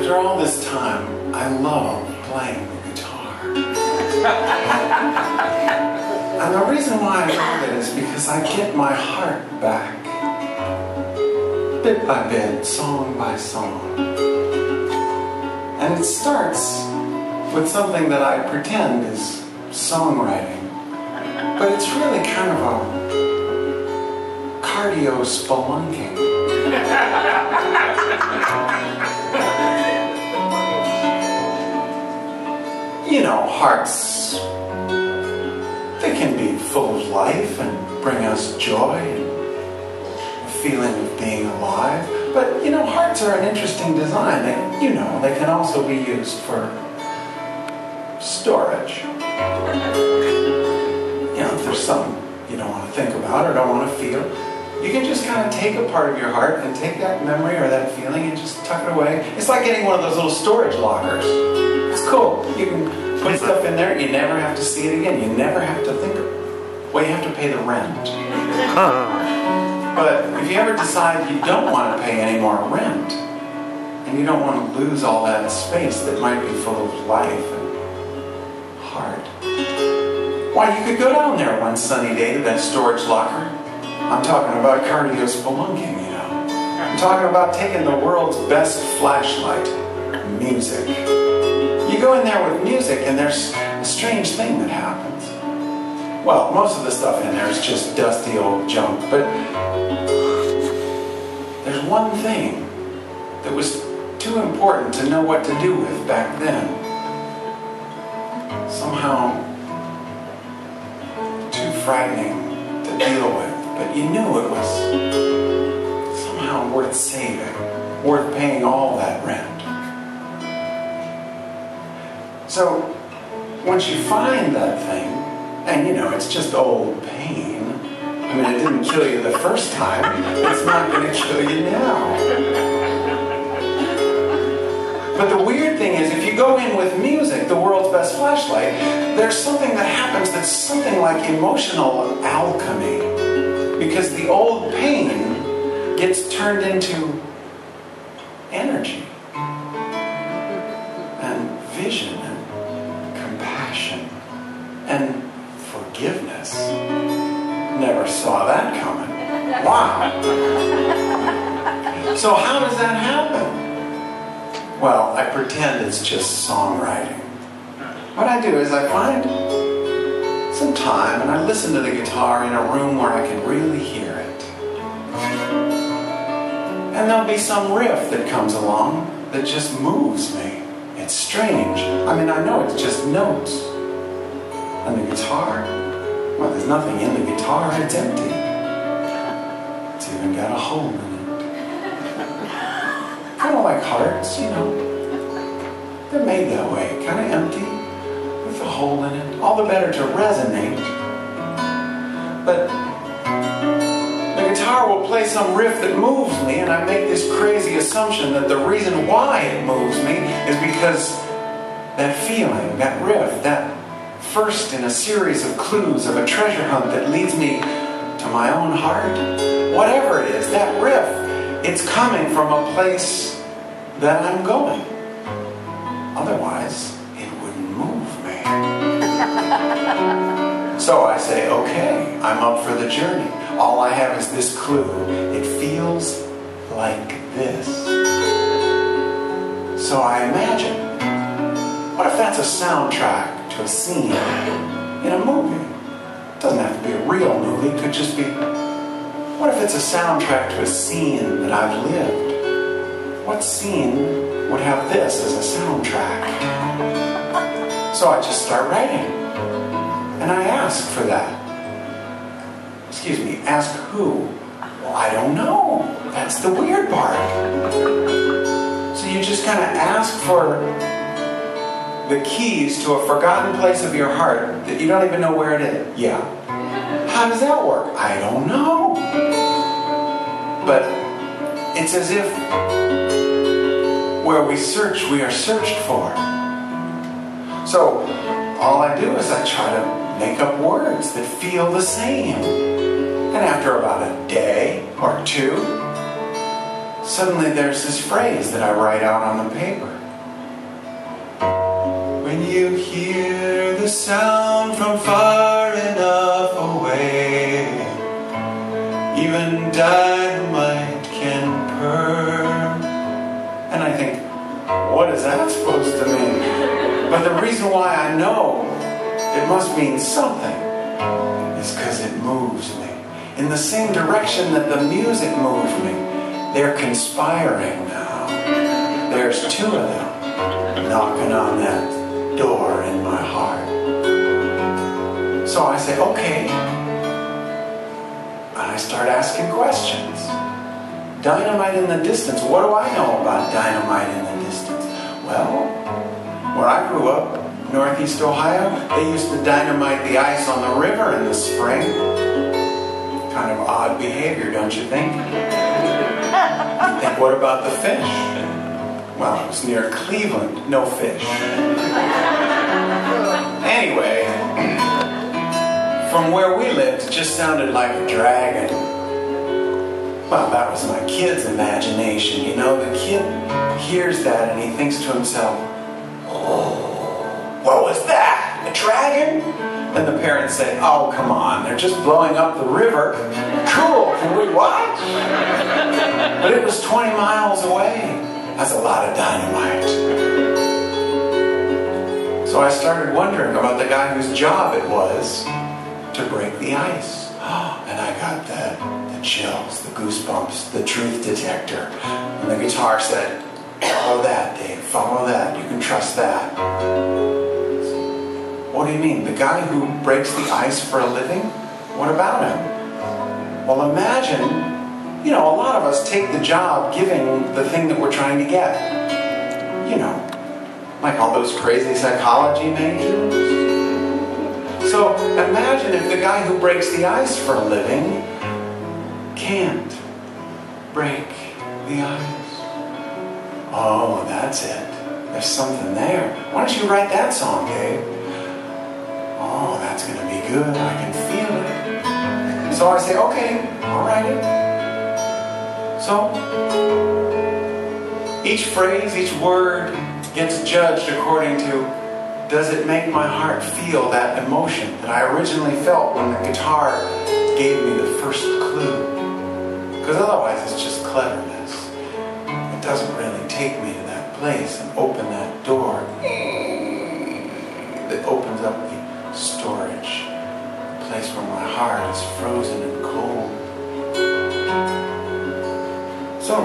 After all this time, I love playing the guitar. And the reason why I love it is because I get my heart back. Bit by bit, song by song. And it starts with something that I pretend is songwriting. But it's really kind of a cardio spelunking. You know, hearts, they can be full of life and bring us joy and a feeling of being alive. But, you know, hearts are an interesting design. They can also be used for storage. You know, if there's something you don't want to think about or don't want to feel, you can just kind of take a part of your heart and take that memory or that feeling and just tuck it away. It's like getting one of those little storage lockers. It's cool. You can put stuff in there, you never have to see it again. You never have to think of it. Well, you have to pay the rent. But if you ever decide you don't want to pay any more rent, and you don't want to lose all that space that might be full of life and heart, why, you could go down there one sunny day to that storage locker. I'm talking about cardio spelunking, you know. I'm talking about taking the world's best flashlight, music. You go in there with music and there's a strange thing that happens. Well, most of the stuff in there is just dusty old junk, but there's one thing that was too important to know what to do with back then. Somehow too frightening to deal with, but you knew it was somehow worth saving, worth paying all that rent. So once you find that thing, and you know, it's just old pain. I mean, it didn't kill you the first time. It's not going to kill you now. But the weird thing is, if you go in with music, the world's best flashlight, there's something that happens that's something like emotional alchemy. Because the old pain gets turned into energy. And vision and compassion and forgiveness. Never saw that coming. Wow. So how does that happen? Well, I pretend it's just songwriting. What I do is I find some time and I listen to the guitar in a room where I can really hear it. And there'll be some riff that comes along that just moves me. It's strange. I mean, I know it's just notes. And the guitar, well, there's nothing in the guitar, it's empty. It's even got a hole in it. Kind of like hearts, you know. They're made that way, kind of empty, with a hole in it. All the better to resonate. But the guitar will play some riff that moves me, and I make this crazy assumption that the reason why it moves me is because that feeling, that riff, that first in a series of clues of a treasure hunt that leads me to my own heart, whatever it is, that riff, it's coming from a place that I'm going. Otherwise, it wouldn't move me. So I say, okay, I'm up for the journey. All I have is this clue. It feels like this. So I imagine, what if that's a soundtrack to a scene in a movie? It doesn't have to be a real movie. It could just be, what if it's a soundtrack to a scene that I've lived? What scene would have this as a soundtrack? So I just start writing. And I ask for that. Excuse me, ask who? Well, I don't know. That's the weird part. So you just kind of ask for the keys to a forgotten place of your heart that you don't even know where it is. Yeah. How does that work? I don't know. But it's as if where we search, we are searched for. So all I do is I try to make up words that feel the same. And after about a day or two, suddenly there's this phrase that I write out on the paper. When you hear the sound from far enough away, even dynamite can purr. And I think, what is that supposed to mean? But the reason why I know it must mean something is because it moves me in the same direction that the music moved me. They're conspiring now. There's two of them knocking on that door in my heart. So I say, okay. And I start asking questions. Dynamite in the distance. What do I know about dynamite in the distance? Well, where I grew up, Northeast Ohio, they used to dynamite the ice on the river in the spring. Kind of odd behavior, don't you think? You think, what about the fish? Well, it was near Cleveland, no fish. Anyway, from where we lived, it just sounded like a dragon. Well, that was my kid's imagination. You know, the kid hears that and he thinks to himself, oh, what was that? A dragon? And the parents say, oh, come on, they're just blowing up the river. Cool, can we watch? But it was 20 miles away. That's a lot of dynamite. So I started wondering about the guy whose job it was to break the ice. And I got the chills, the goosebumps, the truth detector. And the guitar said, follow that, Dave, follow that. You can trust that. What do you mean? The guy who breaks the ice for a living? What about him? Well, imagine, you know, a lot of us take the job giving the thing that we're trying to get. You know, like all those crazy psychology majors. So imagine if the guy who breaks the ice for a living can't break the ice. Oh, that's it. There's something there. Why don't you write that song, Dave? Oh, that's going to be good. I can feel it. So I say, okay, I'll write it. So each phrase, each word gets judged according to, does it make my heart feel that emotion that I originally felt when the guitar gave me the first clue? Because otherwise it's just cleverness. It doesn't really take me to that place and open that door that opens up the storage, the place where my heart is frozen and cold. So,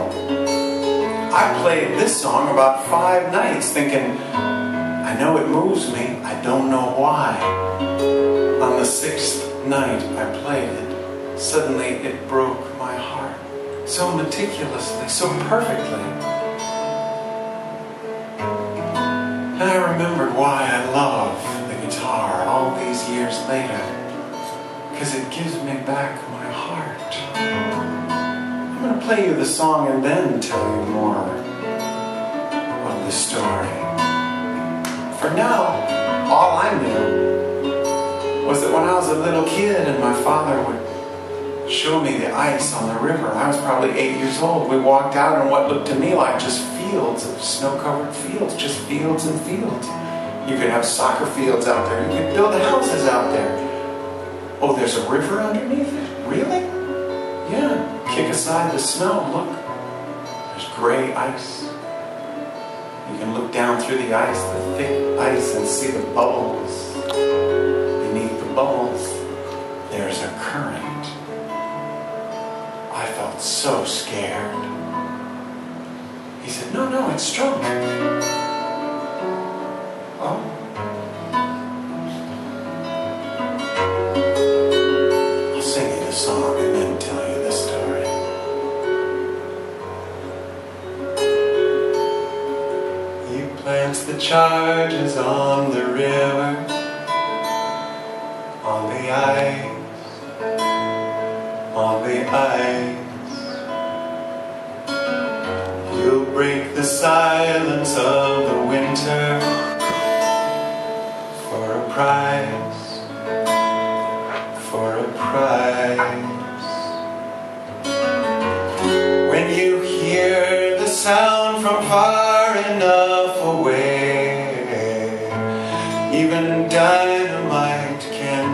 I played this song about 5 nights thinking, I know it moves me, I don't know why. On the 6th night I played it, suddenly it broke my heart. So meticulously, so perfectly. And I remembered why I love the guitar all these years later. Because it gives me back my heart. I'm going to play you the song and then tell you more of the story. For now, all I knew was that when I was a little kid and my father would show me the ice on the river, I was probably 8 years old. We walked out on what looked to me like just fields of snow-covered fields, just fields and fields. You could have soccer fields out there. You could build houses out there. Oh, there's a river underneath it? Really? Yeah. Kick aside the snow. Look. There's gray ice. You can look down through the ice, the thick ice, and see the bubbles. Beneath the bubbles, there's a current. I felt so scared. He said, no, no, it's strong. Oh. I'll sing you the song and then tell you the story. He plants the charges on the river, on the ice. On the ice, you'll break the silence of the winter for a prize, for a prize. When you hear sound from far enough away. Even dynamite can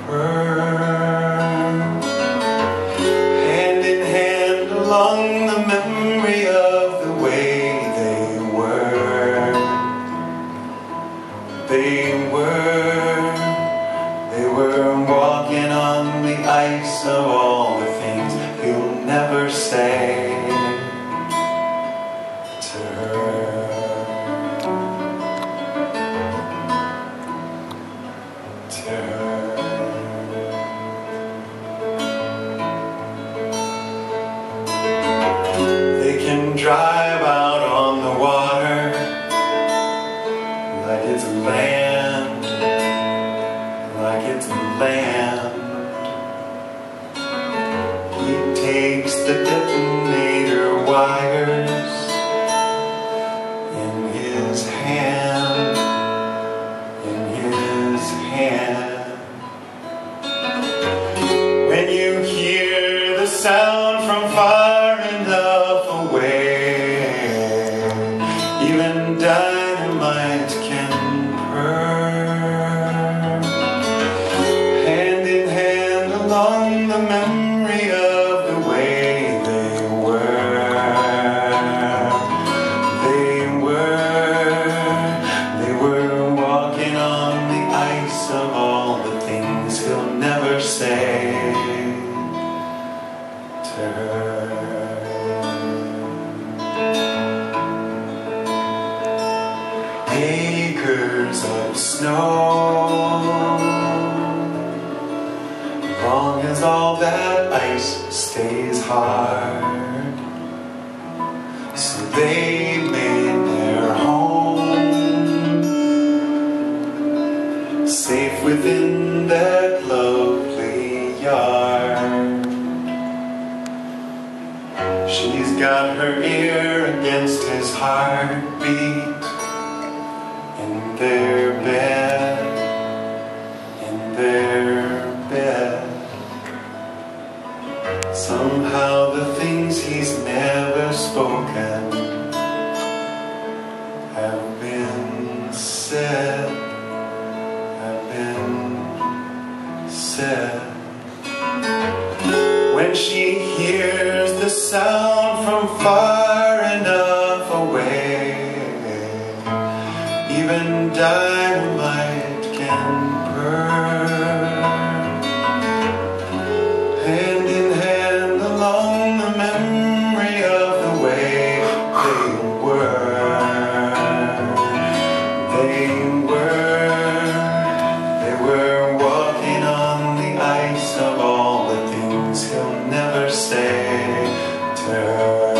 burn. Hand in hand along the memory of the way they were. They were walking on the ice of all the things he'll never say to her. To her. They can drive out on the water like it's land, like it's land. He takes the detonator wires in his hand, in his hand. When you hear the sound from far enough away, even dynamite can burn. Hand in hand along the memory of the way they were. They were walking on the ice of all the things he'll never say to her. Acres of snow, long as all that ice stays hard. So they made their home, safe within that lovely yard. She's got her ear against his heartbeat in their bed, in their bed. Somehow the things he's never spoken have been said, have been said. When she hears the sound from far enough away, even dynamite can burn. Hand in hand along the memory of the way they were. They were walking on the ice of all the things he'll never say to her.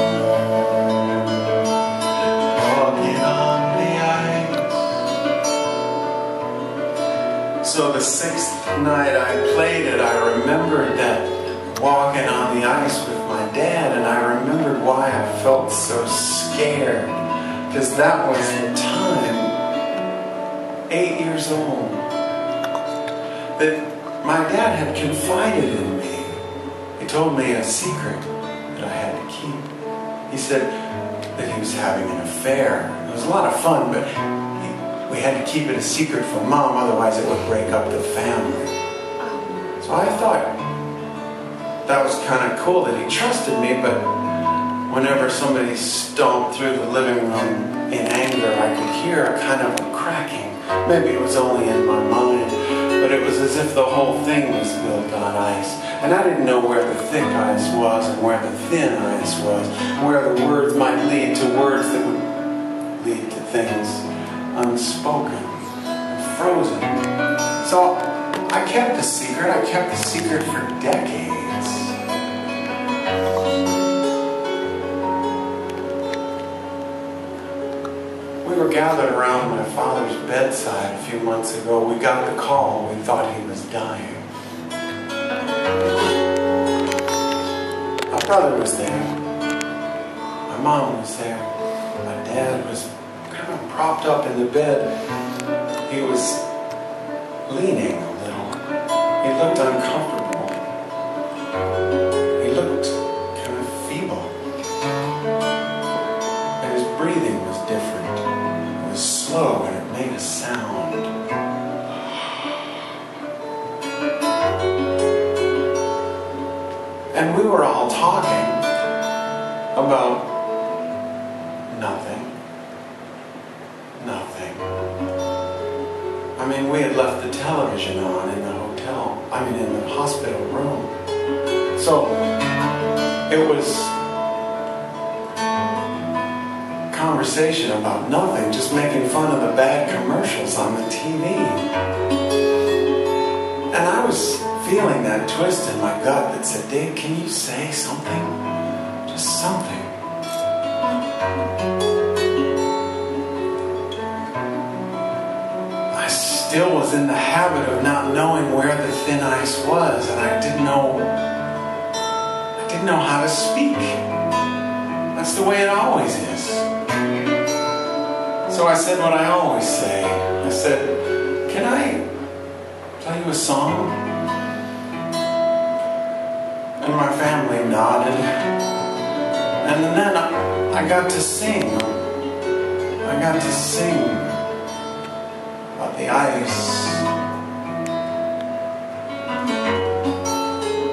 Walking on the ice. So the sixth night I played it, I remembered that walking on the ice with my dad, and I remembered why I felt so scared, because that was the time, 8 years old, that my dad had confided in me. He told me a secret that I had to keep. He said that he was having an affair. It was a lot of fun, but we had to keep it a secret from Mom, otherwise it would break up the family. So I thought that was kind of cool that he trusted me, but whenever somebody stomped through the living room in anger, I could hear a kind of a cracking. Maybe it was only in my mind, but it was as if the whole thing was built on ice. And I didn't know where the thick ice was and where the thin ice was, and where the words might lead to words that would lead to things unspoken and frozen. So I kept the secret. I kept the secret for decades. We were gathered around my father's bedside a few months ago. We got the call. We thought he was dying. My brother was there. My mom was there. My dad was kind of propped up in the bed. He was leaning a little. He looked uncomfortable. He looked kind of feeble. a sound. And we were all talking about nothing. Nothing. I mean, we had left the television on in the hotel. I mean, in the hospital room. So, it was conversation about nothing, just making fun of the bad commercials on the TV. And I was feeling that twist in my gut that said, Dave, can you say something? Just something. I still was in the habit of not knowing where the thin ice was, and I didn't know how to speak. That's the way it always is. So I said what I always say. I said, can I play you a song? And my family nodded. And then I got to sing. I got to sing about the ice.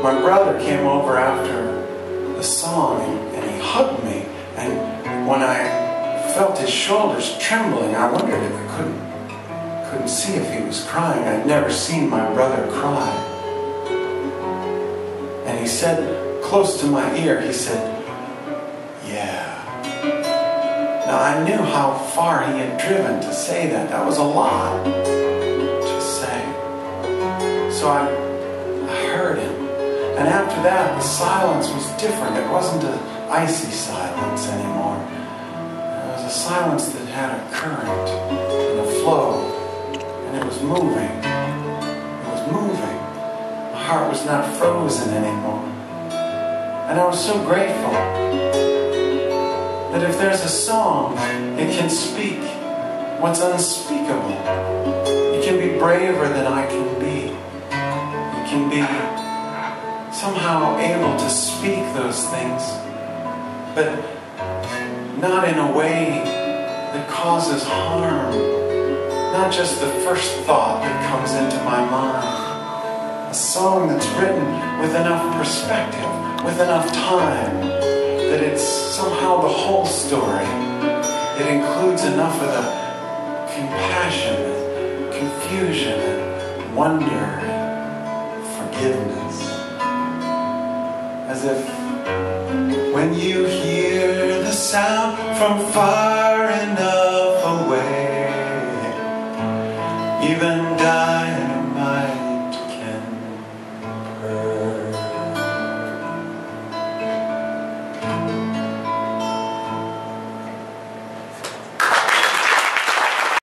My brother came over after the song and he hugged me. And when I felt his shoulders trembling, I wondered if I couldn't see if he was crying. I'd never seen my brother cry. And he said, close to my ear, he said, yeah. Now I knew how far he had driven to say that. That was a lot to say. So I heard him. And after that, the silence was different. It wasn't an icy silence anymore. It was a silence that had a current and a flow. And it was moving. It was moving. My heart was not frozen anymore. And I was so grateful that if there's a song, it can speak what's unspeakable. It can be braver than I can be. It can be somehow able to speak those things, but not in a way that causes harm. Not just the first thought that comes into my mind. A song that's written with enough perspective, with enough time, that it's somehow the whole story. It includes enough of the compassion, and confusion, and wonder, and forgiveness. As if when you hear the sound from far enough away, even dying